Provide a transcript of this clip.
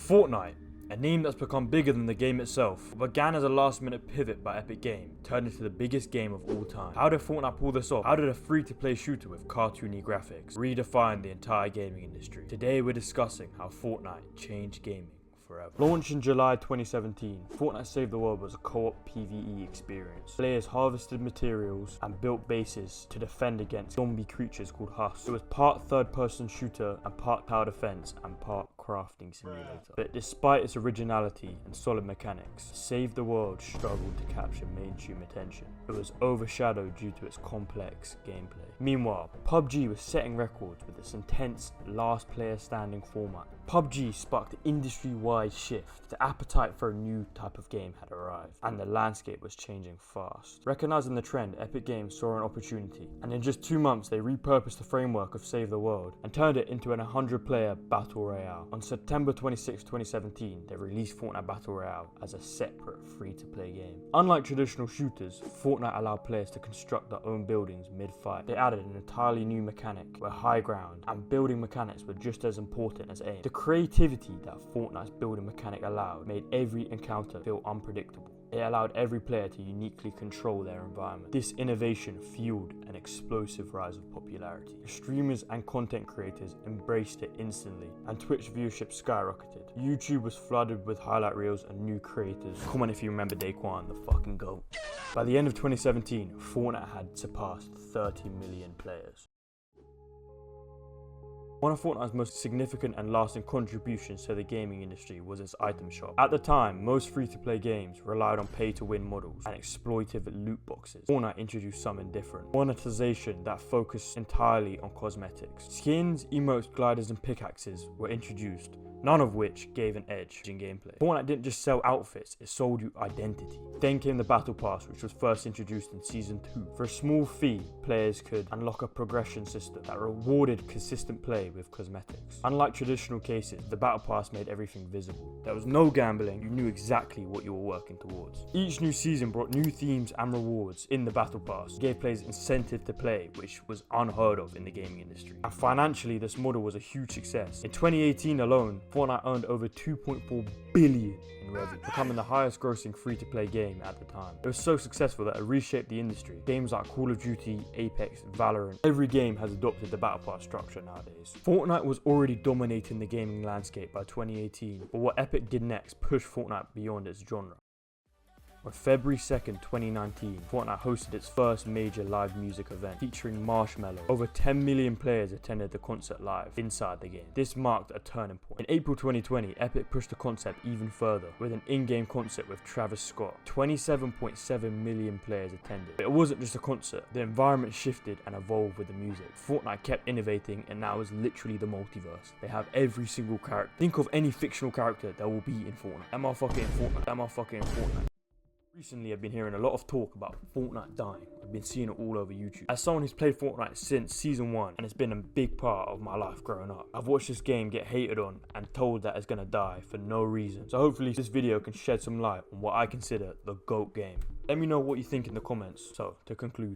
Fortnite, a name that's become bigger than the game itself, began as a last-minute pivot by Epic Games, turned into the biggest game of all time. How did Fortnite pull this off? How did a free-to-play shooter with cartoony graphics redefine the entire gaming industry? Today we're discussing how Fortnite changed gaming forever. Launched in July 2017, Fortnite Save the World was a co-op PvE experience. Players harvested materials and built bases to defend against zombie creatures called husks. It was part third-person shooter and part tower defense and part crafting simulator. But despite its originality and solid mechanics, Save the World struggled to capture mainstream attention. It was overshadowed due to its complex gameplay. Meanwhile, PUBG was setting records with its intense last player standing format. PUBG sparked an industry-wide shift. The appetite for a new type of game had arrived, and the landscape was changing fast. Recognizing the trend, Epic Games saw an opportunity, and in just 2 months they repurposed the framework of Save the World and turned it into an 100-player battle royale. On September 26, 2017, they released Fortnite Battle Royale as a separate free-to-play game. Unlike traditional shooters, Fortnite allowed players to construct their own buildings mid-fight. They added an entirely new mechanic where high ground and building mechanics were just as important as aim. The creativity that Fortnite's building mechanic allowed made every encounter feel unpredictable. It allowed every player to uniquely control their environment. This innovation fueled an explosive rise of popularity. Streamers and content creators embraced it instantly, and Twitch viewership skyrocketed. YouTube was flooded with highlight reels and new creators. Come on if you remember Daquan, the fucking GOAT. By the end of 2017, Fortnite had surpassed 30 million players. One of Fortnite's most significant and lasting contributions to the gaming industry was its item shop. At the time, most free-to-play games relied on pay-to-win models and exploitive loot boxes. Fortnite introduced something different: monetization that focused entirely on cosmetics. Skins, emotes, gliders, and pickaxes were introduced, none of which gave an edge in gameplay. Fortnite didn't just sell outfits, it sold you identity. Then came the Battle Pass, which was first introduced in Season 2. For a small fee, players could unlock a progression system that rewarded consistent play with cosmetics. Unlike traditional cases, the Battle Pass made everything visible. There was no gambling, you knew exactly what you were working towards. Each new season brought new themes and rewards in the Battle Pass. It gave players incentive to play, which was unheard of in the gaming industry. And financially, this model was a huge success. In 2018 alone, Fortnite earned over 2.4 billion in revenue, becoming the highest grossing free-to-play game at the time. It was so successful that it reshaped the industry. Games like Call of Duty, Apex, Valorant, every game has adopted the Battle Pass structure nowadays. Fortnite was already dominating the gaming landscape by 2018, but what Epic did next pushed Fortnite beyond its genre. On February 2nd, 2019, Fortnite hosted its first major live music event featuring Marshmello. Over 10 million players attended the concert live inside the game. This marked a turning point. In April 2020, Epic pushed the concept even further with an in-game concert with Travis Scott. 27.7 million players attended. But it wasn't just a concert. The environment shifted and evolved with the music. Fortnite kept innovating, and now is literally the multiverse. They have every single character. Think of any fictional character that will be in Fortnite. That motherfucker in Fortnite. That motherfucker in Fortnite. Recently, I've been hearing a lot of talk about Fortnite dying. I've been seeing it all over YouTube. As someone who's played Fortnite since Season 1, and it's been a big part of my life growing up, I've watched this game get hated on and told that it's gonna die for no reason. So hopefully this video can shed some light on what I consider the GOAT game. Let me know what you think in the comments. So, to conclude,